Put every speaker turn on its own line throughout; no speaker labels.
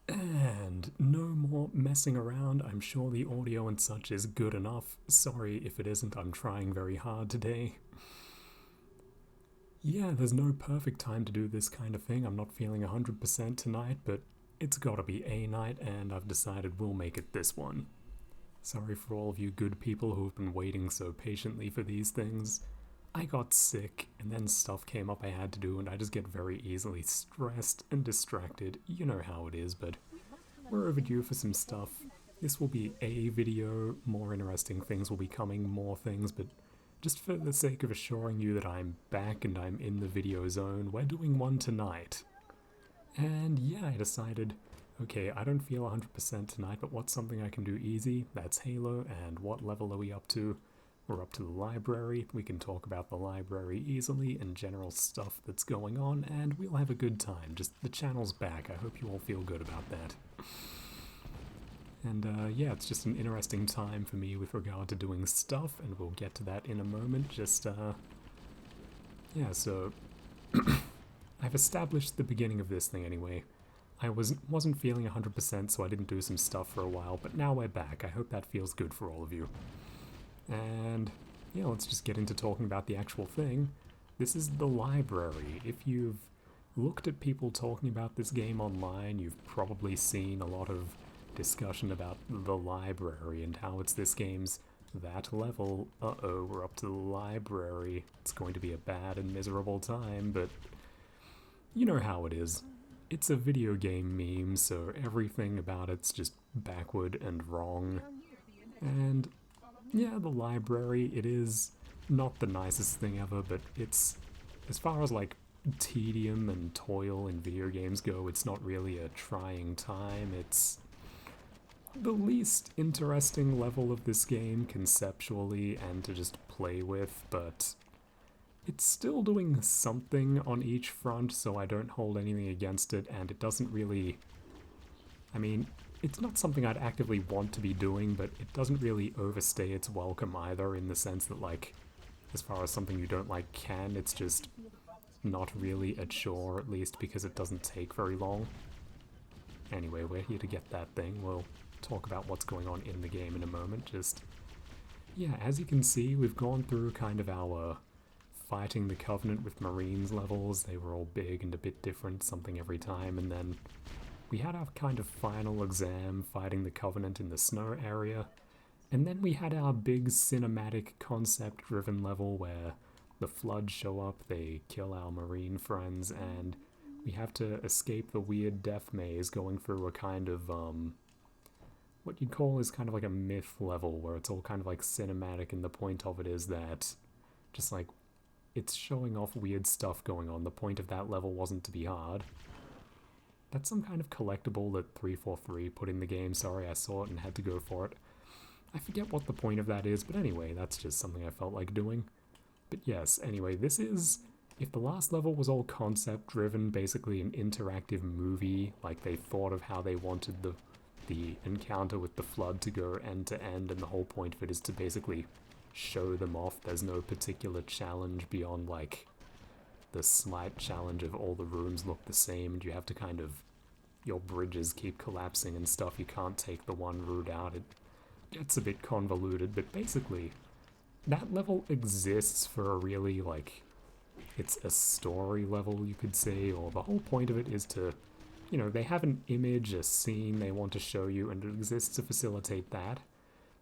And no more messing around. I'm sure the audio and such is good enough. Sorry if it isn't, I'm trying very hard today. Yeah, there's no perfect time to do this kind of thing. I'm not feeling 100% tonight, but it's gotta be a night, and I've decided we'll make it this one. Sorry for all of you good people who've been waiting so patiently for these things. I got sick, and then stuff came up I had to do, and I just get very easily stressed and distracted. You know how it is, but we're overdue for some stuff. This will be a video, more interesting things will be coming, more things, but just for the sake of assuring you that I'm back and I'm in the video zone, we're doing one tonight. And yeah, I decided, okay, I don't feel 100% tonight, but what's something I can do easy? That's Halo, and what level are we up to? We're up to the library. We can talk about the library easily and general stuff that's going on, and we'll have a good time. Just the channel's back. I hope you all feel good about that. And yeah, it's just an interesting time for me with regard to doing stuff, and we'll get to that in a moment. Just, yeah, so I've established the beginning of this thing anyway. I wasn't feeling 100%, so I didn't do some stuff for a while, but now we're back. I hope that feels good for all of you. And yeah, let's just get into talking about the actual thing. This is the library. If you've looked at people talking about this game online, you've probably seen a lot of discussion about the library and how it's this game's that level. Uh-oh, we're up to the library. It's going to be a bad and miserable time, but you know how it is. It's a video game meme, so everything about it's just backward and wrong. And yeah, the library, it is not the nicest thing ever, but it's, as far as like tedium and toil in video games go, it's not really a trying time. It's the least interesting level of this game conceptually and to just play with, but it's still doing something on each front, so I don't hold anything against it, and it doesn't really... I mean, it's not something I'd actively want to be doing, but it doesn't really overstay its welcome either, in the sense that, like, as far as something you don't like can, it's just not really a chore, at least because it doesn't take very long. Anyway, we're here to get that thing. We'll talk about what's going on in the game in a moment. Just, yeah, as you can see, we've gone through kind of our fighting the Covenant with Marines levels. They were all big and a bit different, something every time, and then we had our kind of final exam fighting the Covenant in the snow area, and then we had our big cinematic concept-driven level where the Flood show up, they kill our Marine friends, and we have to escape the weird death maze going through a kind of, what you'd call is kind of like a myth level, where it's all kind of like cinematic, and the point of it is that just like it's showing off weird stuff going on. The point of that level wasn't to be hard. That's some kind of collectible that 343 put in the game. Sorry, I saw it and had to go for it. I forget what the point of that is, but anyway, that's just something I felt like doing. But yes, anyway, this is... If the last level was all concept-driven, basically an interactive movie, like they thought of how they wanted the encounter with the Flood to go end to end, and the whole point of it is to basically show them off. There's no particular challenge beyond, like, the slight challenge of all the rooms look the same, and you have to kind of... Your bridges keep collapsing and stuff, you can't take the one route out. It gets a bit convoluted, but basically, that level exists for a really, like... It's a story level, you could say, or the whole point of it is to... You know, they have an image, a scene they want to show you, and it exists to facilitate that.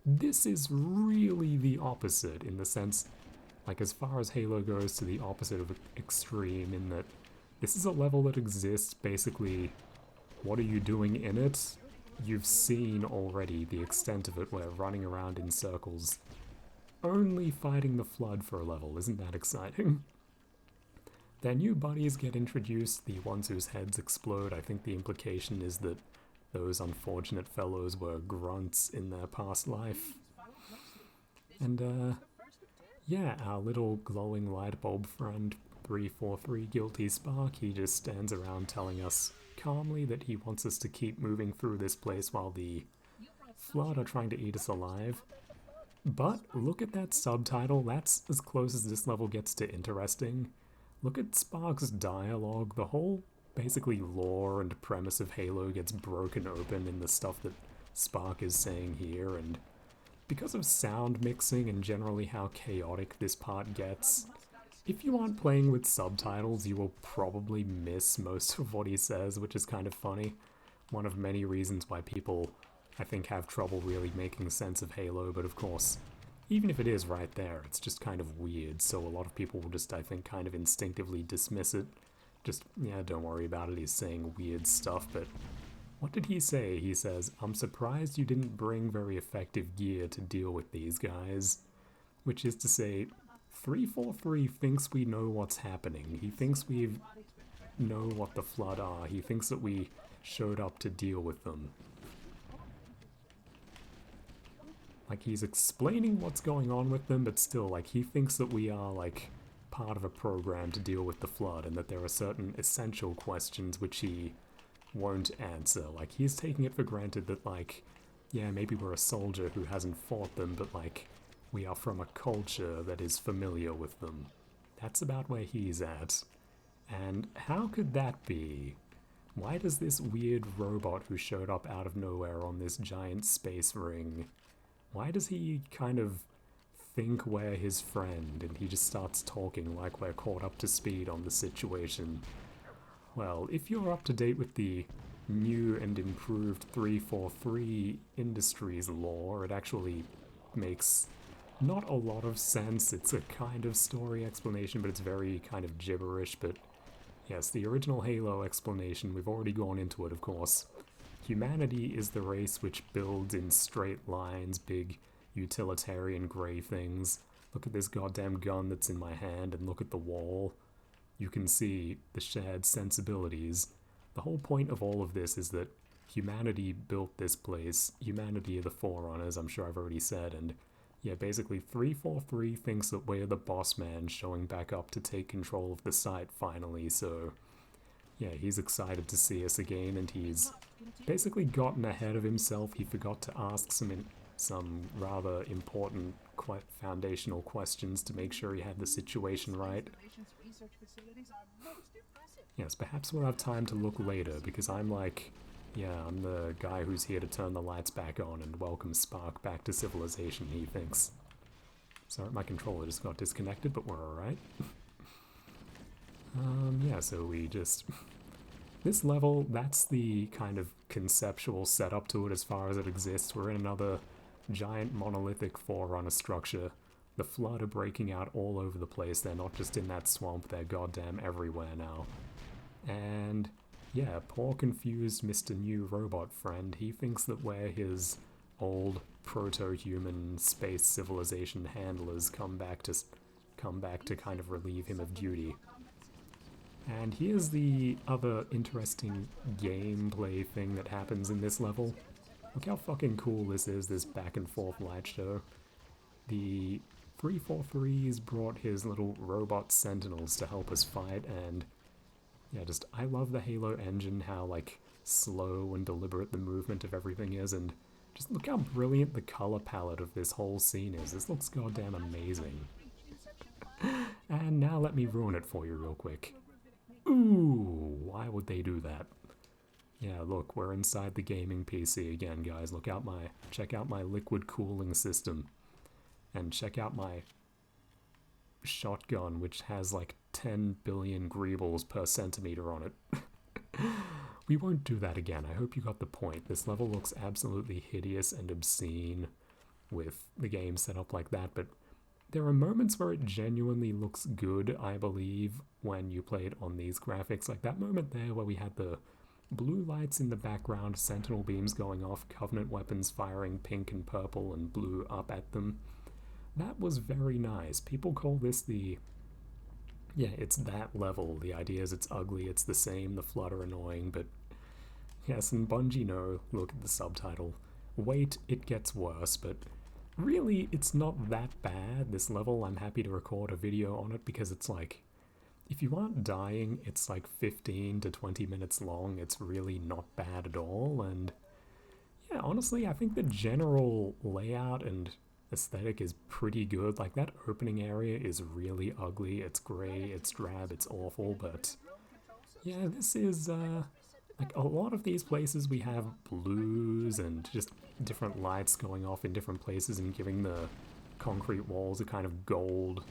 This is really the opposite, in the sense, like as far as Halo goes, to the opposite of extreme, in that this is a level that exists, basically, what are you doing in it? You've seen already the extent of it, where running around in circles, only fighting the Flood for a level. Isn't that exciting? Their new buddies get introduced, the ones whose heads explode. I think the implication is that those unfortunate fellows were grunts in their past life. And, yeah, our little glowing light bulb friend, 343 Guilty Spark, he just stands around telling us calmly that he wants us to keep moving through this place while the Flood are trying to eat us alive. But look at that subtitle, that's as close as this level gets to interesting. Look at Spark's dialogue. The whole basically lore and premise of Halo gets broken open in the stuff that Spark is saying here, and because of sound mixing and generally how chaotic this part gets, if you aren't playing with subtitles, you will probably miss most of what he says, which is kind of funny. One of many reasons why people, I think, have trouble really making sense of Halo, but of course, even if it is right there, it's just kind of weird, so a lot of people will just, I think, kind of instinctively dismiss it. Just, yeah, don't worry about it, he's saying weird stuff, but what did he say? He says, "I'm surprised you didn't bring very effective gear to deal with these guys." Which is to say, 343 thinks we know what's happening. He thinks we know what the Flood are. He thinks that we showed up to deal with them. Like, he's explaining what's going on with them, but still, like, he thinks that we are, like, part of a program to deal with the Flood, and that there are certain essential questions which he won't answer. Like, he's taking it for granted that, like, yeah, maybe we're a soldier who hasn't fought them, but, like, we are from a culture that is familiar with them. That's about where he's at. And how could that be? Why does this weird robot who showed up out of nowhere on this giant space ring, why does he kind of think we're his friend and he just starts talking like we're caught up to speed on the situation? Well, if you're up to date with the new and improved 343 Industries lore, it actually makes not a lot of sense. It's a kind of story explanation, but it's very kind of gibberish. But yes, the original Halo explanation, we've already gone into it, of course. Humanity is the race which builds in straight lines, big utilitarian grey things. Look at this goddamn gun that's in my hand, and look at the wall. You can see the shared sensibilities. The whole point of all of this is that humanity built this place. Humanity are the Forerunners, I'm sure I've already said, and yeah, basically 343 thinks that we're the boss man showing back up to take control of the site finally, so yeah, he's excited to see us again, and he's basically gotten ahead of himself. He forgot to ask some rather important, quite foundational questions to make sure he had the situation right. Yes, perhaps we'll have time to look later, because I'm like, yeah, I'm the guy who's here to turn the lights back on and welcome Spark back to civilization, he thinks. Sorry, my controller just got disconnected, but we're alright. Yeah, so we just... This level, that's the kind of conceptual setup to it as far as it exists. We're in another giant monolithic Forerunner structure. The Flood are breaking out all over the place. They're not just in that swamp, they're goddamn everywhere now. And yeah, poor confused Mr. New Robot Friend, he thinks that we're his old proto-human space civilization handlers come back to kind of relieve him of duty. And here's the other interesting gameplay thing that happens in this level. Look how fucking cool this is, this back and forth light show. The 343's brought his little robot sentinels to help us fight, and yeah, just, I love the Halo engine, how, like, slow and deliberate the movement of everything is, and just look how brilliant the color palette of this whole scene is. This looks goddamn amazing. And now let me ruin it for you real quick. Ooh, why would they do that? Yeah, look, we're inside the gaming PC again, guys. Check out my liquid cooling system. And check out my shotgun, which has like 10 billion greebles per centimeter on it. We won't do that again. I hope you got the point. This level looks absolutely hideous and obscene with the game set up like that, but there are moments where it genuinely looks good, I believe, when you play it on these graphics. Like that moment there where we had the blue lights in the background, sentinel beams going off, Covenant weapons firing pink and purple and blue up at them. That was very nice. People call this the... Yeah, it's that level. The idea is it's ugly, it's the same, the Flood are annoying, but... Yes, and Bungie know, look at the subtitle. Wait, it gets worse, but... Really, it's not that bad, this level. I'm happy to record a video on it because it's like, if you aren't dying, it's like 15 to 20 minutes long. It's really not bad at all, and yeah, honestly, I think the general layout and aesthetic is pretty good. Like, that opening area is really ugly. It's grey, it's drab, it's awful, but Yeah, this is, like, a lot of these places we have blues and just different lights going off in different places and giving the concrete walls a kind of gold,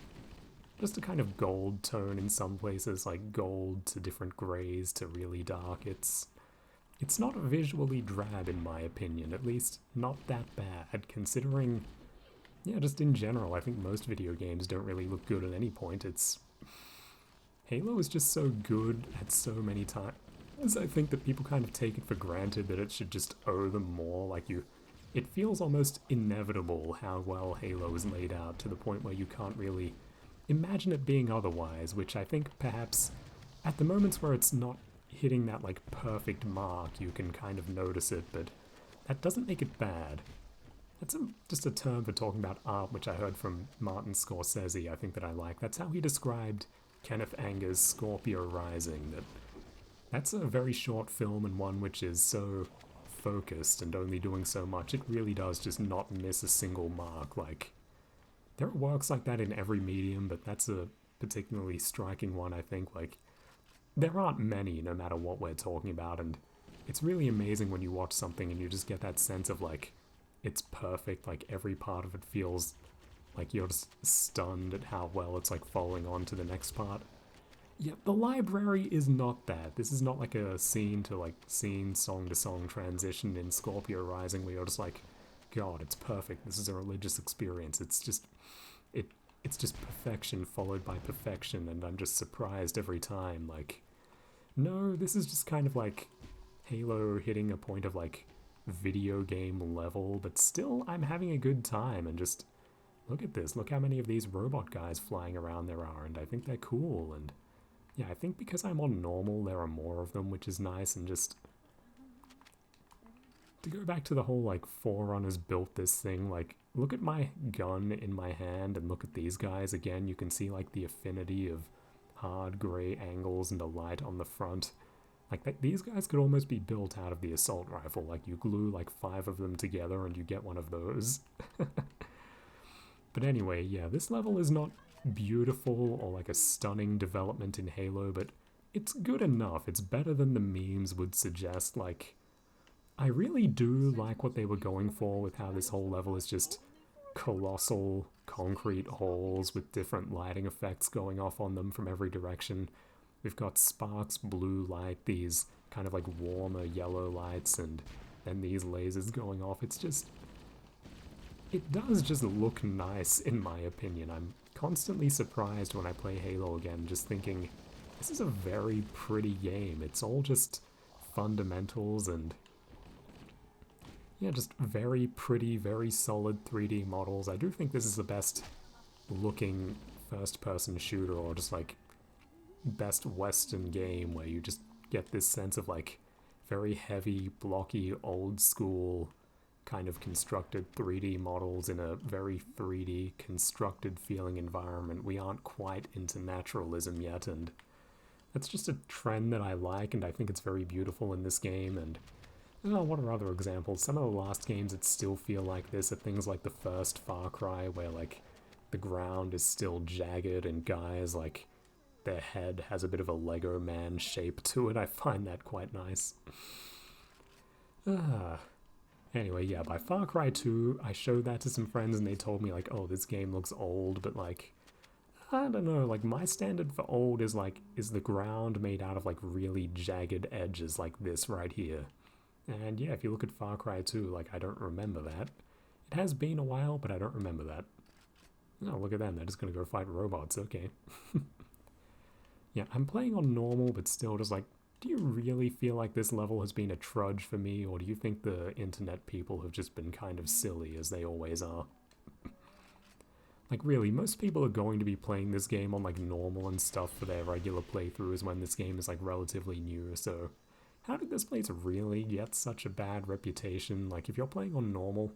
just a kind of gold tone in some places, like gold to different grays to really dark. It's not visually drab in my opinion, at least not that bad, considering, yeah, just in general, I think most video games don't really look good at any point. Halo is just so good at so many times. I think that people kind of take it for granted that it should just owe them more. It feels almost inevitable how well Halo is laid out to the point where you can't really imagine it being otherwise, which I think perhaps at the moments where it's not hitting that like perfect mark, you can kind of notice it, but that doesn't make it bad. That's just a term for talking about art, which I heard from Martin Scorsese, I think that I like. That's how he described Kenneth Anger's Scorpio Rising, that's a very short film and one which is so focused and only doing so much, it really does just not miss a single mark. Like, there are works like that in every medium, but that's a particularly striking one, I think. Like, there aren't many, no matter what we're talking about, and it's really amazing when you watch something and you just get that sense of, like, it's perfect, like, every part of it feels like you're just stunned at how well it's, like, following on to the next part. Yeah, the library is not that. This is not like a scene to like scene, song to song transition in Scorpio Rising where you're just like, God, it's perfect. This is a religious experience. It it's just perfection followed by perfection, and I'm just surprised every time. Like, no, this is just kind of like Halo hitting a point of like video game level, but still I'm having a good time and just look at this. Look how many of these robot guys flying around there are, and I think they're cool. And yeah, I think because I'm on normal, there are more of them, which is nice. And just to go back to the whole like Forerunners built this thing, like look at my gun in my hand and look at these guys again. You can see like the affinity of hard gray angles and a light on the front. Like these guys could almost be built out of the assault rifle. Like you glue like 5 of them together and you get one of those. But anyway, yeah, this level is not beautiful or like a stunning development in Halo, but it's good enough. It's better than the memes would suggest. Like, I really do like what they were going for with how this whole level is just colossal concrete halls with different lighting effects going off on them from every direction. We've got sparks, blue light, these kind of like warmer yellow lights, and then these lasers going off. It does just look nice, in my opinion. I'm constantly surprised when I play Halo again, just thinking, this is a very pretty game. It's all just fundamentals and, yeah, just very pretty, very solid 3D models. I do think this is the best looking first-person shooter, or just like best Western game where you just get this sense of like very heavy, blocky, old school kind of constructed 3D models in a very 3D constructed feeling environment. We aren't quite into naturalism yet, and that's just a trend that I like, and I think it's very beautiful in this game. And what are other examples? Some of the last games that still feel like this are things like the first Far Cry, where like the ground is still jagged and guys like their head has a bit of a Lego man shape to it. I find that quite nice. Anyway, yeah, by Far Cry 2, I showed that to some friends and they told me, like, oh, this game looks old, but, like, I don't know, like, my standard for old is, like, is the ground made out of, like, really jagged edges like this right here. And, yeah, if you look at Far Cry 2, like, I don't remember that. It has been a while, but I don't remember that. Oh, look at them, they're just gonna go fight robots, okay. Yeah, I'm playing on normal, but still just, like, do you really feel like this level has been a trudge for me, or do you think the internet people have just been kind of silly, as they always are? Like, really, most people are going to be playing this game on, like, normal and stuff for their regular playthroughs when this game is, like, relatively new, so how did this place really get such a bad reputation? Like, if you're playing on normal,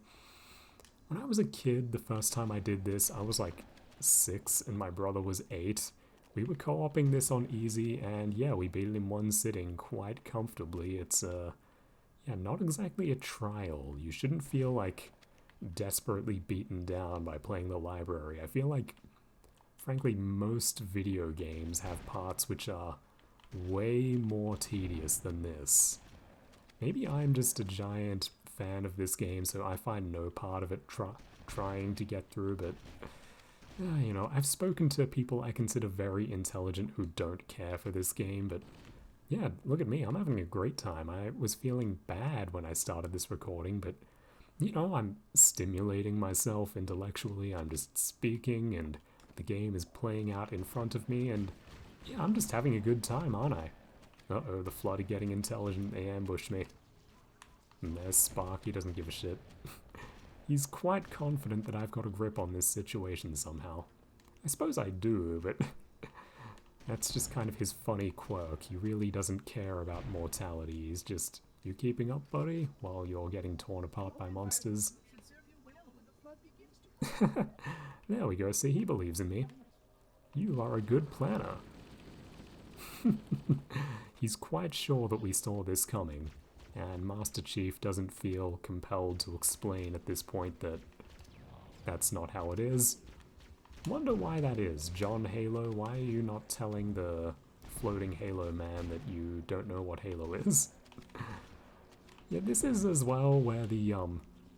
when I was a kid, the first time I did this, I was, like, 6 and my brother was 8. We were co-oping this on easy, and yeah, we beat it in one sitting quite comfortably. It's, yeah, not exactly a trial. You shouldn't feel, like, desperately beaten down by playing the library. I feel like, frankly, most video games have parts which are way more tedious than this. Maybe I'm just a giant fan of this game, so I find no part of it trying to get through, but you know, I've spoken to people I consider very intelligent who don't care for this game, but yeah, look at me, I'm having a great time. I was feeling bad when I started this recording, but you know, I'm stimulating myself intellectually, I'm just speaking, and the game is playing out in front of me, and yeah, I'm just having a good time, aren't I? Uh-oh, the flood are getting intelligent, they ambushed me. And there's Spark, he doesn't give a shit. He's quite confident that I've got a grip on this situation somehow. I suppose I do, but that's just kind of his funny quirk. He really doesn't care about mortality. He's just, you keeping up, buddy, while you're getting torn apart by monsters? There we go, see, he believes in me. You are a good planner. He's quite sure that we saw this coming, and Master Chief doesn't feel compelled to explain at this point that that's not how it is. Wonder why that is. John Halo, why are you not telling the floating Halo man that you don't know what Halo is? Yeah, this is as well where the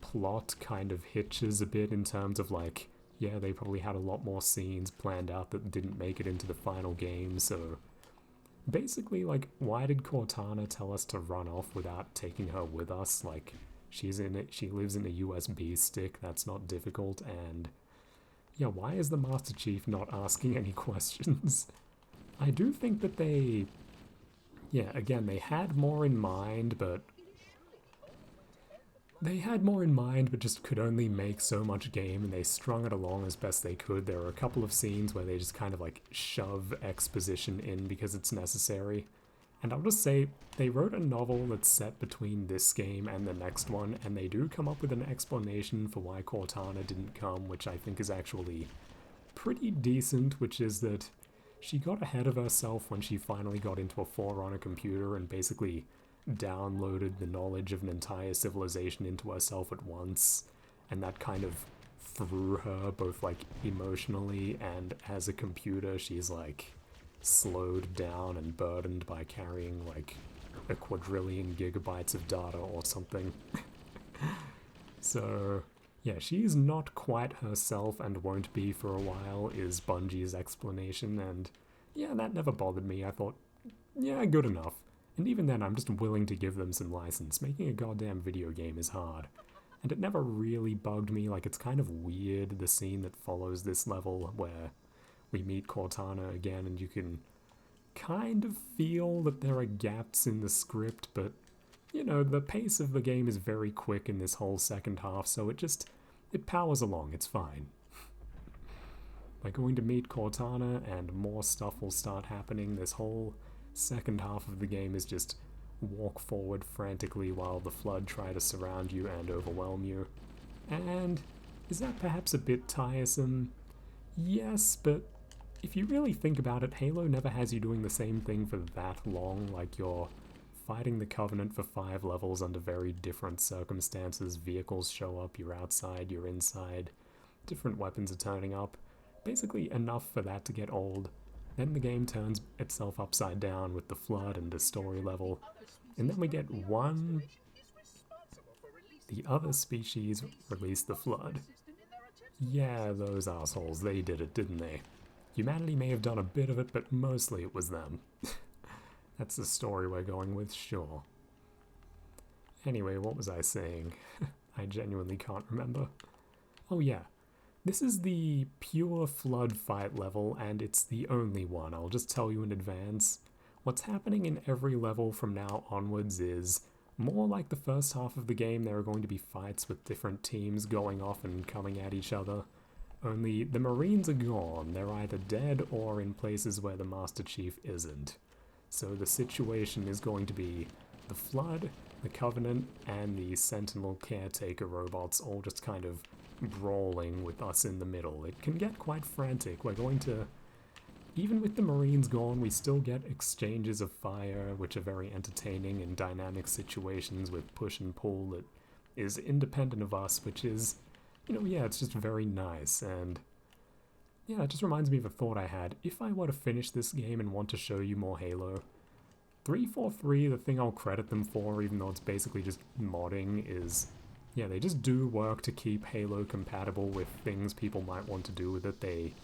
plot kind of hitches a bit in terms of like, yeah, they probably had a lot more scenes planned out that didn't make it into the final game, so basically, like, why did Cortana tell us to run off without taking her with us? Like, she lives in a USB stick, that's not difficult, and yeah, why is the Master Chief not asking any questions? I do think that they, yeah, again, they had more in mind, but just could only make so much game, and they strung it along as best they could. There are a couple of scenes where they just kind of like shove exposition in because it's necessary. And I'll just say, they wrote a novel that's set between this game and the next one, and they do come up with an explanation for why Cortana didn't come, which I think is actually pretty decent, which is that she got ahead of herself when she finally got into a Forerunner computer and basically downloaded the knowledge of an entire civilization into herself at once, and that kind of threw her both like emotionally and as a computer. She's like slowed down and burdened by carrying like a quadrillion gigabytes of data or something. So yeah, she's not quite herself and won't be for a while, is Bungie's explanation, and yeah, that never bothered me. I thought, yeah, good enough. And even then, I'm just willing to give them some license. Making a goddamn video game is hard. And it never really bugged me. Like, it's kind of weird, the scene that follows this level, where we meet Cortana again, and you can kind of feel that there are gaps in the script, but, you know, the pace of the game is very quick in this whole second half, so it powers along, it's fine. We're going to meet Cortana, and more stuff will start happening. This whole second half of the game is just walk forward frantically while the Flood try to surround you and overwhelm you. And is that perhaps a bit tiresome? Yes, but if you really think about it, Halo never has you doing the same thing for that long. Like, you're fighting the Covenant for 5 levels under very different circumstances. Vehicles show up, you're outside, you're inside, different weapons are turning up. Basically enough for that to get old. Then the game turns itself upside down with the Flood and the story level, and then we get the other species release the Flood. Yeah, those assholes, they did it, didn't they? Humanity may have done a bit of it, but mostly it was them. That's the story we're going with, sure. Anyway, what was I saying? I genuinely can't remember. Oh yeah. This is the pure Flood fight level, and it's the only one. I'll just tell you in advance. What's happening in every level from now onwards is more like the first half of the game. There are going to be fights with different teams going off and coming at each other. Only the Marines are gone. They're either dead or in places where the Master Chief isn't. So the situation is going to be the Flood, the Covenant, and the Sentinel Caretaker robots all just kind of brawling with us in the middle. It can get quite frantic. We're going to, even with the Marines gone, we still get exchanges of fire, which are very entertaining in dynamic situations with push and pull that is independent of us, which is, you know, yeah, it's just very nice. And yeah, it just reminds me of a thought I had. If I were to finish this game and want to show you more Halo, 343, the thing I'll credit them for, even though it's basically just modding, is, yeah, they just do work to keep Halo compatible with things people might want to do with it. They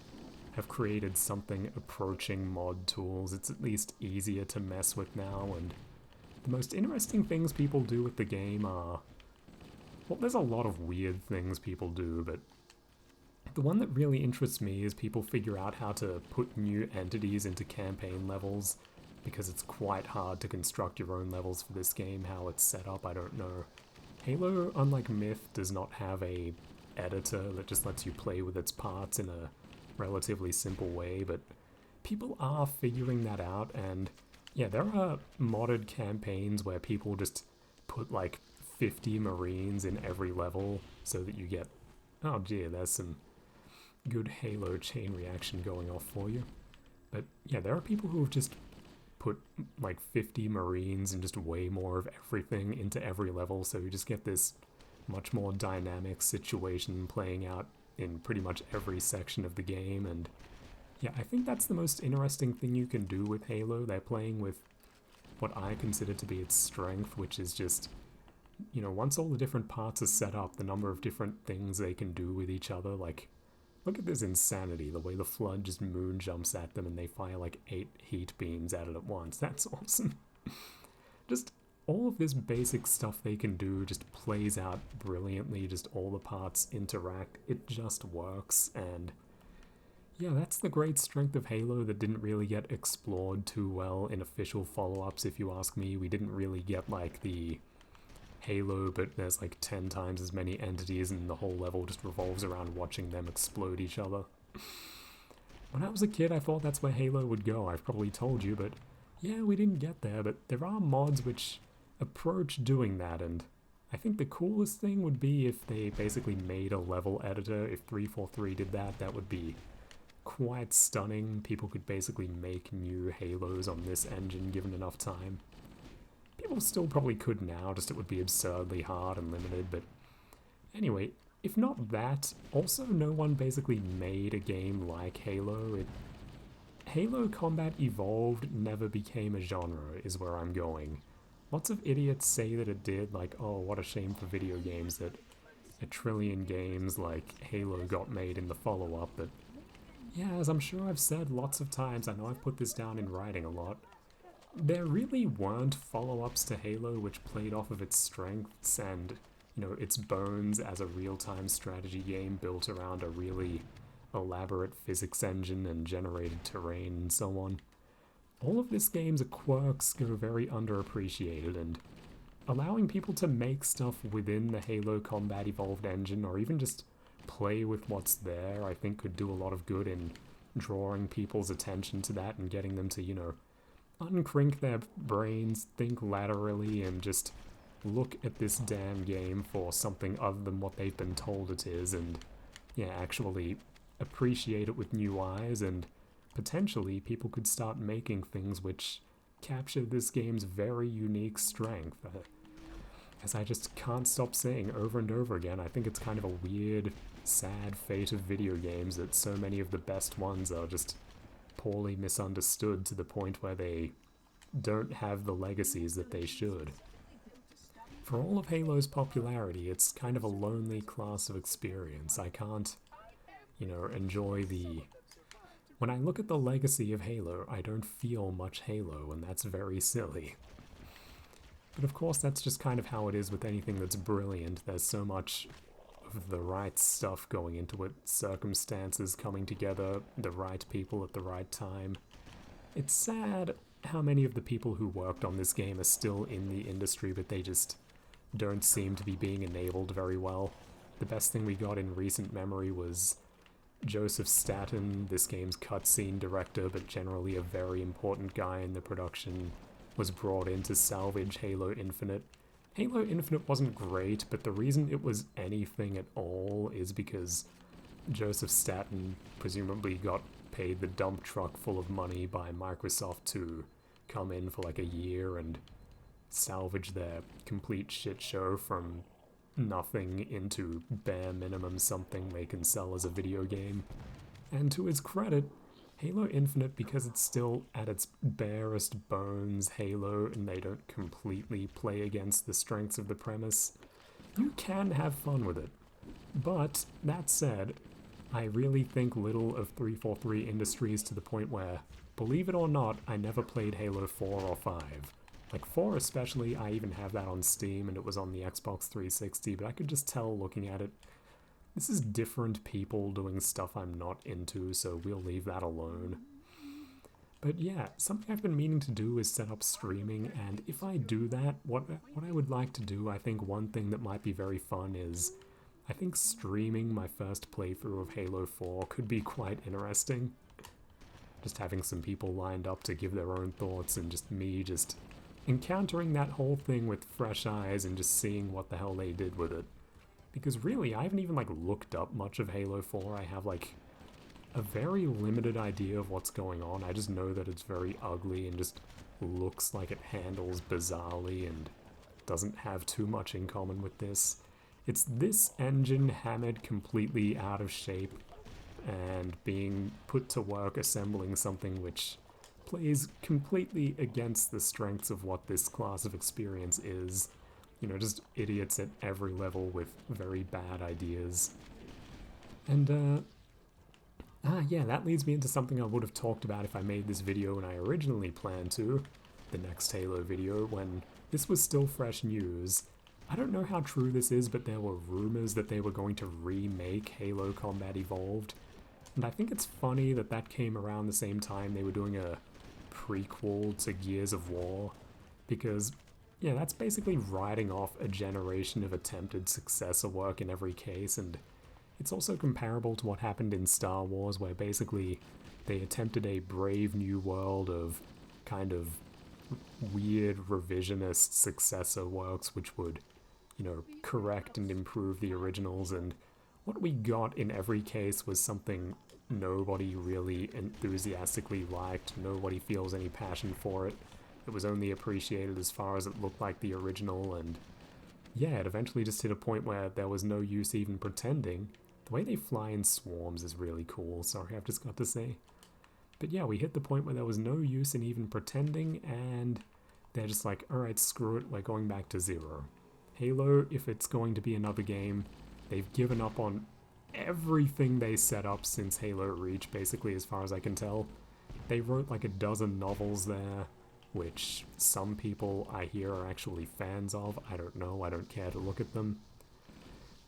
have created something approaching mod tools. It's at least easier to mess with now, and the most interesting things people do with the game are, well, there's a lot of weird things people do, but the one that really interests me is people figure out how to put new entities into campaign levels, because it's quite hard to construct your own levels for this game. How it's set up, I don't know. Halo, unlike Myth, does not have a editor that just lets you play with its parts in a relatively simple way, but people are figuring that out, and yeah, there are modded campaigns where people just put like 50 Marines in every level so that you get, oh dear, there's some good Halo chain reaction going off for you. But yeah, there are people who have just put like 50 Marines and just way more of everything into every level, so you just get this much more dynamic situation playing out in pretty much every section of the game. And yeah, I think that's the most interesting thing you can do with Halo. They're playing with what I consider to be its strength, which is just, you know, once all the different parts are set up, the number of different things they can do with each other. Like, look at this insanity, the way the Flood just moon jumps at them and they fire like 8 heat beams at it at once. That's awesome. Just all of this basic stuff they can do just plays out brilliantly, just all the parts interact, it just works. And yeah, that's the great strength of Halo that didn't really get explored too well in official follow-ups, if you ask me. We didn't really get like the Halo, but there's like 10 times as many entities and the whole level just revolves around watching them explode each other. When I was a kid, I thought that's where Halo would go. I've probably told you, but yeah, we didn't get there. But there are mods which approach doing that, and I think the coolest thing would be if they basically made a level editor. If 343 did that, that would be quite stunning. People could basically make new Halos on this engine given enough time. People still probably could now, just it would be absurdly hard and limited, but anyway, if not that, also no one basically made a game like Halo. Halo Combat Evolved never became a genre, is where I'm going. Lots of idiots say that it did, like, oh, what a shame for video games that a trillion games like Halo got made in the follow-up, but yeah, as I'm sure I've said lots of times, I know I've put this down in writing a lot, there really weren't follow-ups to Halo which played off of its strengths and, you know, its bones as a real-time strategy game built around a really elaborate physics engine and generated terrain and so on. All of this game's quirks go very underappreciated, and allowing people to make stuff within the Halo Combat Evolved engine, or even just play with what's there, I think could do a lot of good in drawing people's attention to that and getting them to, you know, uncrinkle their brains, think laterally, and just look at this damn game for something other than what they've been told it is, and yeah, actually appreciate it with new eyes, and potentially people could start making things which capture this game's very unique strength. As I just can't stop saying over and over again, I think it's kind of a weird, sad fate of video games that so many of the best ones are just poorly misunderstood to the point where they don't have the legacies that they should. For all of Halo's popularity, it's kind of a lonely class of experience. I can't, you know, enjoy the... When I look at the legacy of Halo, I don't feel much Halo, and that's very silly. But of course, that's just kind of how it is with anything that's brilliant. There's so much of the right stuff going into it, circumstances coming together, the right people at the right time. It's sad how many of the people who worked on this game are still in the industry, but they just don't seem to be being enabled very well. The best thing we got in recent memory was Joseph Staten, this game's cutscene director, but generally a very important guy in the production, was brought in to salvage Halo Infinite. Halo Infinite wasn't great, but the reason it was anything at all is because Joseph Staten presumably got paid the dump truck full of money by Microsoft to come in for like a year and salvage their complete shit show from nothing into bare minimum something they can sell as a video game. And to his credit, Halo Infinite, because it's still at its barest bones Halo and they don't completely play against the strengths of the premise, you can have fun with it. But, that said, I really think little of 343 Industries to the point where, believe it or not, I never played Halo 4 or 5. Like 4 especially, I even have that on Steam and it was on the Xbox 360, but I could just tell looking at it, this is different people doing stuff I'm not into, so we'll leave that alone. But yeah, something I've been meaning to do is set up streaming, and if I do that, what I would like to do, I think one thing that might be very fun is, I think streaming my first playthrough of Halo 4 could be quite interesting. Just having some people lined up to give their own thoughts and just me just encountering that whole thing with fresh eyes and just seeing what the hell they did with it. Because really, I haven't even like looked up much of Halo 4. I have like a very limited idea of what's going on. I just know that it's very ugly and just looks like it handles bizarrely and doesn't have too much in common with this. It's this engine hammered completely out of shape and being put to work assembling something which plays completely against the strengths of what this class of experience is. You know, just idiots at every level with very bad ideas. And, yeah, that leads me into something I would have talked about if I made this video when I originally planned to, the next Halo video, when this was still fresh news. I don't know how true this is, but there were rumors that they were going to remake Halo Combat Evolved. And I think it's funny that that came around the same time they were doing a prequel to Gears of War, because, yeah, that's basically writing off a generation of attempted successor work in every case, and it's also comparable to what happened in Star Wars, where basically they attempted a brave new world of kind of weird revisionist successor works which would, you know, correct and improve the originals, and what we got in every case was something nobody really enthusiastically liked, nobody feels any passion for it. It was only appreciated as far as it looked like the original, and yeah, it eventually just hit a point where there was no use even pretending. The way they fly in swarms is really cool, sorry, I've just got to say. But yeah, we hit the point where there was no use in even pretending, and they're just like, alright, screw it, we're going back to zero. Halo, if it's going to be another game, they've given up on everything they set up since Halo Reach, basically, as far as I can tell. They wrote like a dozen novels there, which some people I hear are actually fans of. I don't know, I don't care to look at them.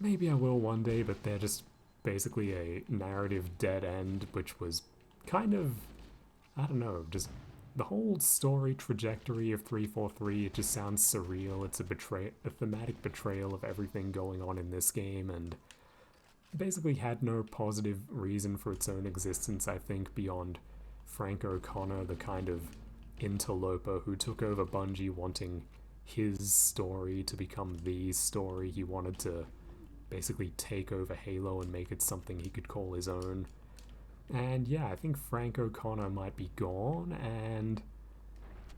Maybe I will one day, but they're just basically a narrative dead end, which was kind of, I don't know, just the whole story trajectory of 343, it just sounds surreal. It's a thematic betrayal of everything going on in this game, and basically had no positive reason for its own existence, I think, beyond Frank O'Connor, the kind of interloper who took over Bungie wanting his story to become the story. He wanted to basically take over Halo and make it something he could call his own. And yeah, I think Frank O'Connor might be gone, and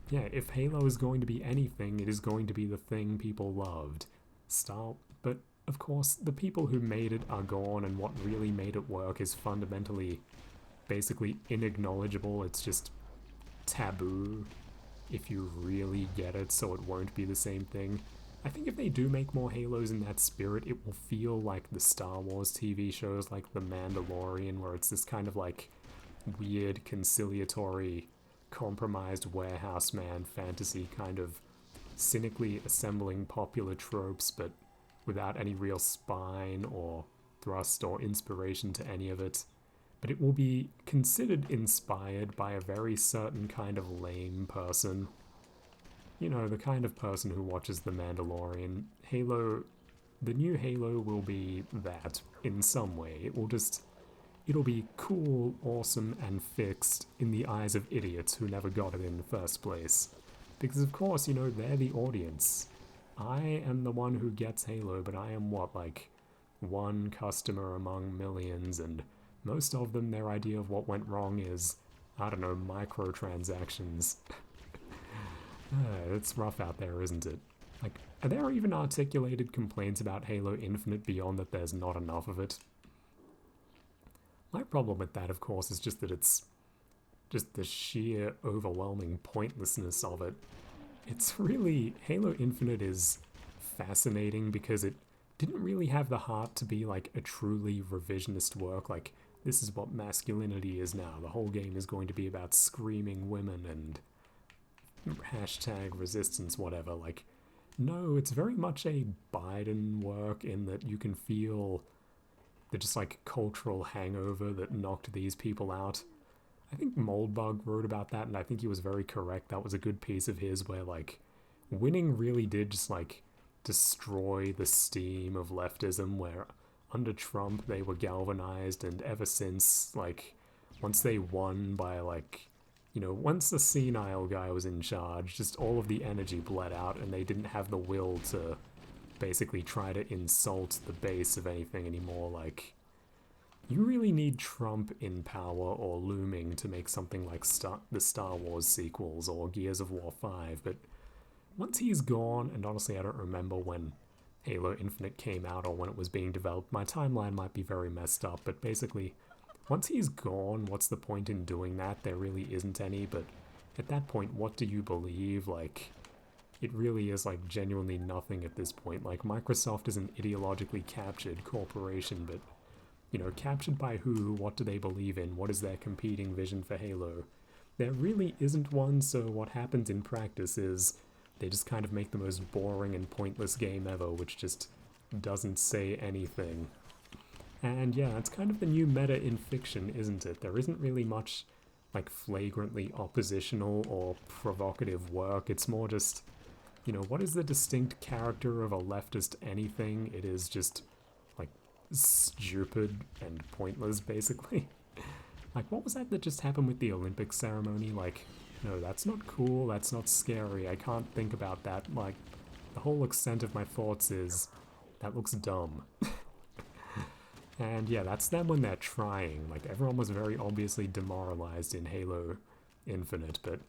yeah, if Halo is going to be anything, it is going to be the thing people loved. But of course, the people who made it are gone, and what really made it work is fundamentally, basically inacknowledgeable. It's just taboo if you really get it, so it won't be the same thing. I think if they do make more Halos in that spirit, it will feel like the Star Wars TV shows like The Mandalorian, where it's this kind of like weird, conciliatory, compromised warehouse man fantasy, kind of cynically assembling popular tropes, but without any real spine or thrust or inspiration to any of it. But it will be considered inspired by a very certain kind of lame person. You know, the kind of person who watches The Mandalorian. Halo, the new Halo will be that in some way. It'll be cool, awesome, and fixed in the eyes of idiots who never got it in the first place. Because of course, you know, they're the audience. I am the one who gets Halo, but I am what, like, one customer among millions, and most of them, their idea of what went wrong is, I don't know, microtransactions. It's rough out there, isn't it? Like, are there even articulated complaints about Halo Infinite beyond that there's not enough of it? My problem with that, of course, is just that it's just the sheer overwhelming pointlessness of it. It's really, Halo Infinite is fascinating because it didn't really have the heart to be like a truly revisionist work. Like, this is what masculinity is now. The whole game is going to be about screaming women and hashtag resistance, whatever. Like, no, it's very much a Biden work in that you can feel the just like cultural hangover that knocked these people out. I think Moldbug wrote about that, and I think he was very correct. That was a good piece of his where, like, winning really did just, like, destroy the steam of leftism, where under Trump they were galvanized, and ever since, like, once they won by, like, once the senile guy was in charge, just all of the energy bled out, and they didn't have the will to basically try to insult the base of anything anymore. Like, you really need Trump in power or looming to make something like the Star Wars sequels or Gears of War 5, but once he's gone, and honestly I don't remember when Halo Infinite came out or when it was being developed, my timeline might be very messed up, but basically, once he's gone, what's the point in doing that? There really isn't any, but at that point, what do you believe? Like, it really is like genuinely nothing at this point. Like, Microsoft is an ideologically captured corporation, but captured by who? What do they believe in? What is their competing vision for Halo? There really isn't one, so what happens in practice is they just kind of make the most boring and pointless game ever, which just doesn't say anything. And yeah, it's kind of the new meta in fiction, isn't it? There isn't really much, like, flagrantly oppositional or provocative work. It's more just, what is the distinct character of a leftist anything? It is just, like, stupid and pointless, basically. Like, what was that just happened with the Olympic ceremony? Like, no, that's not cool, that's not scary, I can't think about that. Like, the whole extent of my thoughts is, that looks dumb. And yeah, that's them when they're trying. Like, everyone was very obviously demoralized in Halo Infinite, but,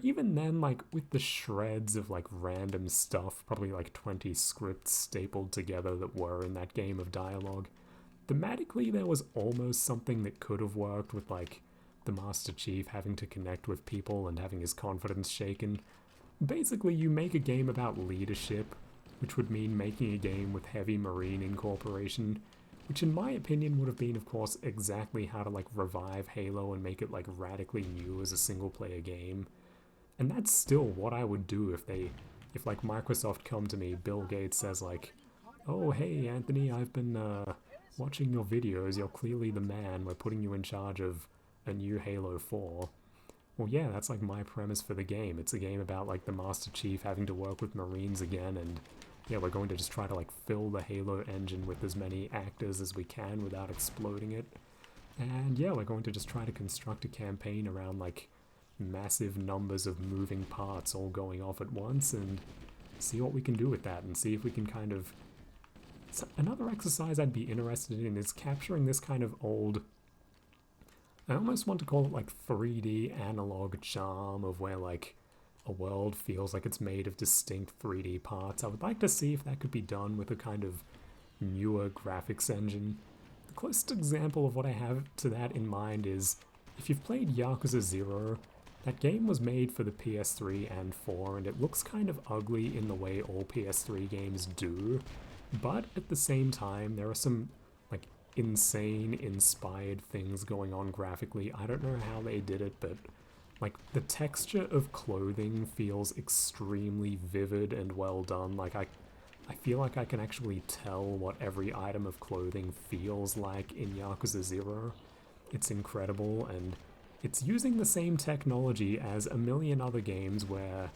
even then, like, with the shreds of, like, random stuff, probably like 20 scripts stapled together that were in that game of dialogue, thematically there was almost something that could have worked with, like, the Master Chief having to connect with people and having his confidence shaken. Basically, you make a game about leadership, which would mean making a game with heavy Marine incorporation, which in my opinion would have been, of course, exactly how to, like, revive Halo and make it, like, radically new as a single-player game. And that's still what I would do if like, Microsoft come to me, Bill Gates says, like, oh, hey, Anthony, I've been, watching your videos, you're clearly the man, we're putting you in charge of a new Halo 4. Well, yeah, that's, like, my premise for the game. It's a game about, like, the Master Chief having to work with Marines again, and yeah, we're going to just try to, like, fill the Halo engine with as many actors as we can without exploding it. And yeah, we're going to just try to construct a campaign around, like, massive numbers of moving parts all going off at once and see what we can do with that and see if we can kind of... So another exercise I'd be interested in is capturing this kind of old... I almost want to call it, like, 3D analog charm of where, like, a world feels like it's made of distinct 3D parts. I would like to see if that could be done with a kind of newer graphics engine. The closest example of what I have to that in mind is, if you've played Yakuza 0, that game was made for the PS3 and 4, and it looks kind of ugly in the way all PS3 games do, but at the same time, there are some, like, insane, inspired things going on graphically. I don't know how they did it, but, like, the texture of clothing feels extremely vivid and well done. Like, I feel like I can actually tell what every item of clothing feels like in Yakuza 0. It's incredible, and it's using the same technology as a million other games where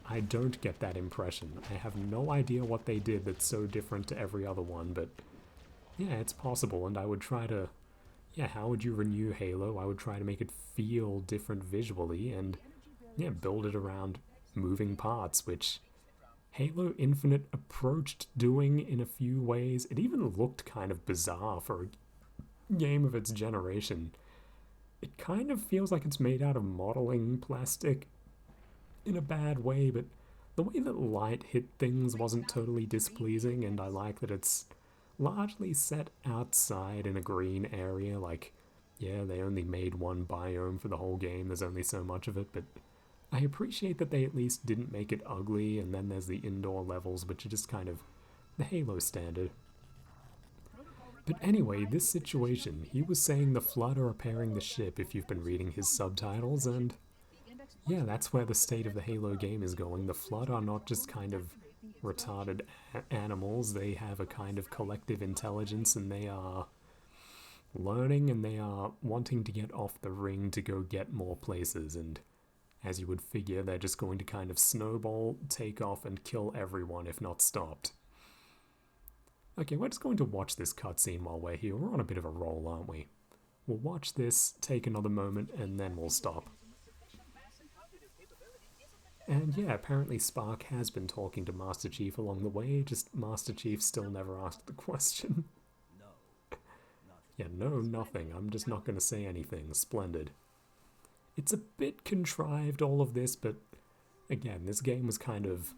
I don't get that impression. I have no idea what they did that's so different to every other one, but yeah, it's possible, and I would try to... Yeah, how would you renew Halo? I would try to make it feel different visually and, yeah, build it around moving parts, which Halo Infinite approached doing in a few ways. It even looked kind of bizarre for a game of its generation. It kind of feels like it's made out of modeling plastic in a bad way, but the way that light hit things wasn't totally displeasing, and I like that it's largely set outside in a green area. Like, Yeah, they only made one biome for the whole game, there's only so much of it, but I appreciate that they at least didn't make it ugly, and then there's the indoor levels, which are just kind of the Halo standard. But anyway, this situation, he was saying the Flood are repairing the ship if you've been reading his subtitles, and yeah, that's where the state of the Halo game is going. The Flood are not just kind of retarded animals, they have a kind of collective intelligence, and they are learning, and they are wanting to get off the ring to go get more places, and as you would figure, they're just going to kind of snowball, take off, and kill everyone if not stopped. Okay, we're just going to watch this cutscene while we're here. We're on a bit of a roll, aren't we? We'll watch this, take another moment, and then we'll stop. And yeah, apparently Spark has been talking to Master Chief along the way, just Master Chief still never asked the question. Yeah, no, nothing. I'm just not going to say anything. Splendid. It's a bit contrived, all of this, but again, this game was kind of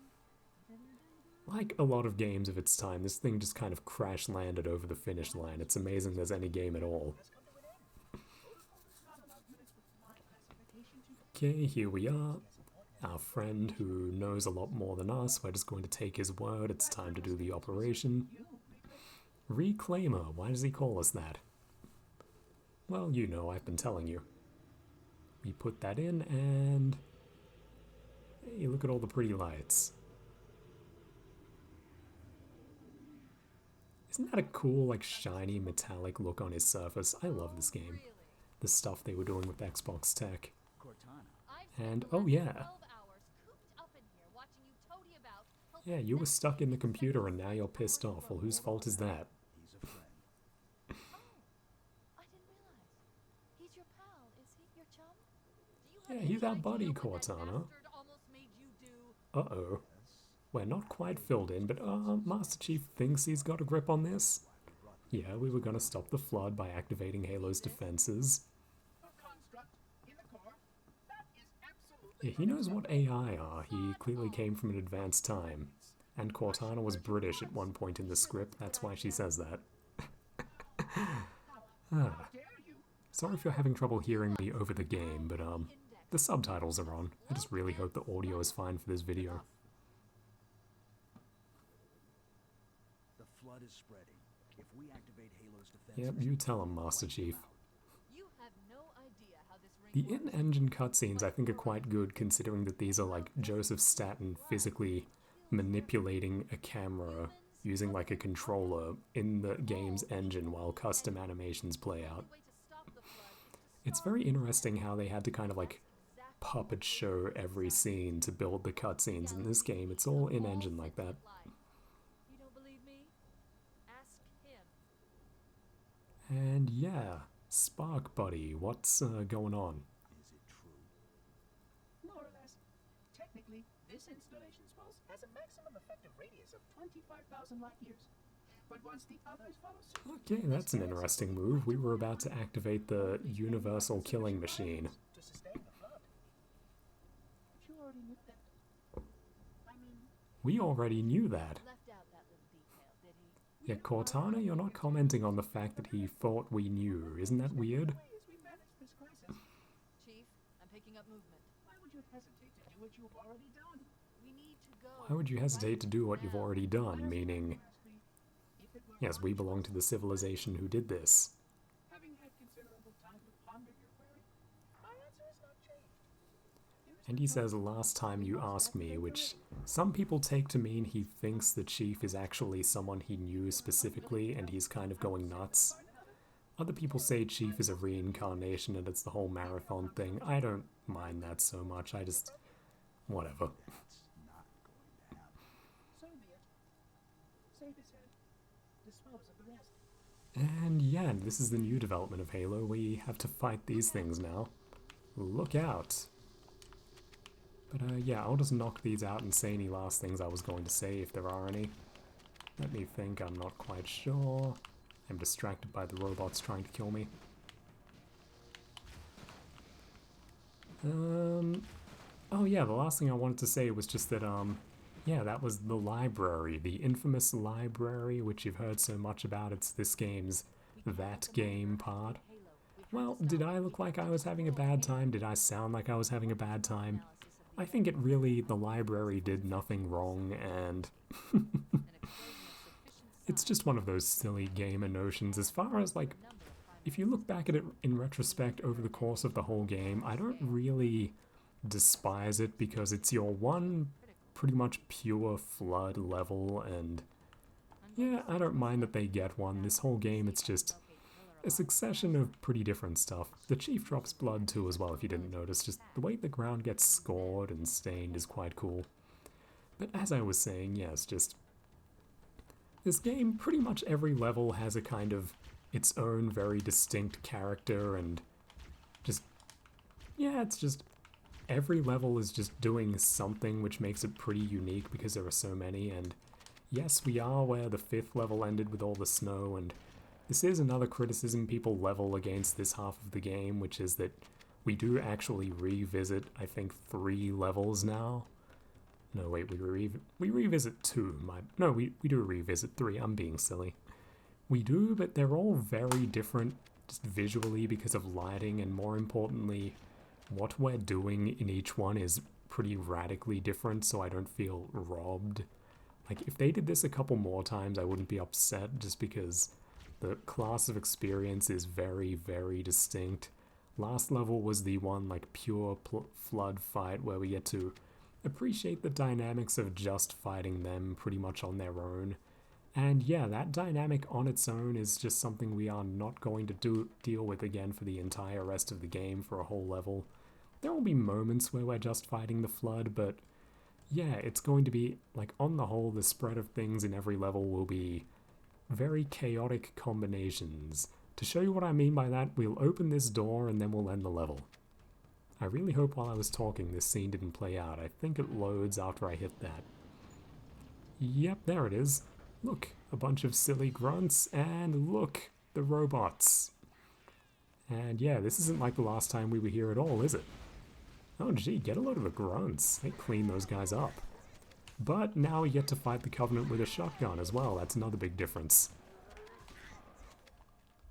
like a lot of games of its time. This thing just kind of crash landed over the finish line. It's amazing there's any game at all. Okay, here we are. Our friend who knows a lot more than us. We're just going to take his word. It's time to do the operation. Reclaimer. Why does he call us that? Well, you know, I've been telling you. We put that in, and hey, look at all the pretty lights. Isn't that a cool, like, shiny, metallic look on his surface? I love this game. The stuff they were doing with Xbox tech. And, oh yeah. Yeah, you were stuck in the computer and now you're pissed off. Well, whose fault is that? Yeah, he's our buddy, Cortana. Uh-oh. We're not quite filled in, but Master Chief thinks he's got a grip on this. Yeah, we were gonna stop the Flood by activating Halo's defenses. Yeah, he knows what AI are. He clearly came from an advanced time. And Cortana was British at one point in the script, that's why she says that. Sorry if you're having trouble hearing me over the game, but the subtitles are on. I just really hope the audio is fine for this video.
The Flood is spreading. If we activate Halo's defenses,
Yep, you tell him, Master Chief.
You have no idea how this
The
ring works.
in-engine cutscenes I think are quite good, considering that these are like Joseph Staten physically manipulating a camera using like a controller in the game's engine while custom animations play out. It's very interesting how they had to kind of like puppet show every scene to build the cutscenes in this game. It's all in-engine like that.
You don't believe me? Ask him.
And yeah, Spark Buddy, what's going on?
is it true?
More or less. Technically, this installation's pulse has a maximum effective radius of 25,000 light years. But once the others follow suit,
Okay, that's an interesting move. We were about to activate the universal killing machine.
to sustain the flood. But you already knew that. I mean,
We already knew that.
Left out that little detail, did he?
Yeah, Cortana, you're not commenting on the fact that he thought we knew. Isn't that weird?
as we manage this crisis,
Chief, I'm picking up movement.
why would you hesitate to do what you've already done?
We need to go.
Why would you hesitate to do what you've already done? Meaning,
If it were
yes, we belong to the civilization who did this.
having had considerable time to ponder your query, my answer has not changed.
And he says, last time you asked me, which some people take to mean he thinks the Chief is actually someone he knew specifically and he's kind of going nuts. Other people say Chief is a reincarnation and it's the whole marathon thing. I don't mind that so much, I just... whatever.
That's not going to happen.
So be it. Save his head. Dispose of the rest.
And yeah, this is the new development of Halo. We have to fight these things now. Look out. But yeah, I'll just knock these out and say any last things I was going to say if there are any. Let me think, I'm not quite sure. I'm distracted by the robots trying to kill me. Oh yeah, the last thing I wanted to say was just that, yeah, that was the library, the infamous library, which you've heard so much about. It's this game's that game part. Well, did I look like I was having a bad time? Did I sound like I was having a bad time? I think it really, the library did nothing wrong, and it's just one of those silly gamer notions. As far as, like, if you look back at it in retrospect over the course of the whole game, I don't really despise it because it's your one pretty much pure flood level, and yeah, I don't mind that they get one. This whole game, it's just a succession of pretty different stuff. The chief drops blood too as well, if you didn't notice. Just the way the ground gets scored and stained is quite cool. But as I was saying, yes, just this game, pretty much every level has a kind of its own very distinct character, and just, yeah, it's just every level is just doing something which makes it pretty unique because there are so many. And yes, we are where the 5th level ended with all the snow, and this is another criticism people level against this half of the game, which is that we do actually revisit, I think, 3 levels now. No, wait, we revisit 2. We do revisit 3, I'm being silly. We do, but they're all very different just visually because of lighting, and more importantly, what we're doing in each one is pretty radically different, so I don't feel robbed. Like, if they did this a couple more times, I wouldn't be upset, just because the class of experience is very, very distinct. Last level was the one, like, pure flood fight where we get to appreciate the dynamics of just fighting them pretty much on their own. And yeah, that dynamic on its own is just something we are not going to deal with again for the entire rest of the game for a whole level. There will be moments where we're just fighting the flood, but yeah, it's going to be, like, on the whole, the spread of things in every level will be very chaotic combinations. To show you what I mean by that, we'll open this door and then we'll end the level. I really hope while I was talking this scene didn't play out. I think it loads after I hit that. Yep, there it is. Look, a bunch of silly grunts, and look, the robots. And yeah, this isn't like the last time we were here at all, is it? Oh gee, get a load of the grunts. They clean those guys up. But now we get to fight the Covenant with a shotgun as well. That's another big difference.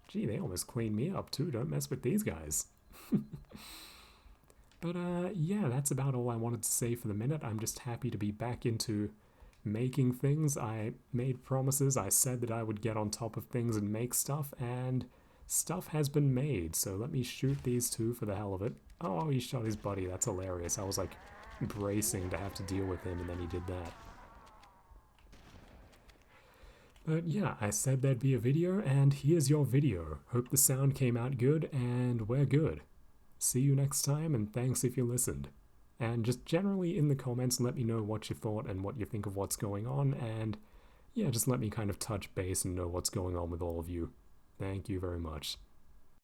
Gee, they almost cleaned me up too. Don't mess with these guys. But yeah, that's about all I wanted to say for the minute. I'm just happy to be back into making things. I made promises. I said that I would get on top of things and make stuff, and stuff has been made. So let me shoot these two for the hell of it. Oh, he shot his buddy. That's hilarious. I was like bracing to have to deal with him, and then he did that. But yeah, I said there'd be a video, and here's your video. Hope the sound came out good, and we're good. See you next time, and thanks if you listened. And just generally in the comments, let me know what you thought and what you think of what's going on, and yeah, just let me kind of touch base and know what's going on with all of you. Thank you very much.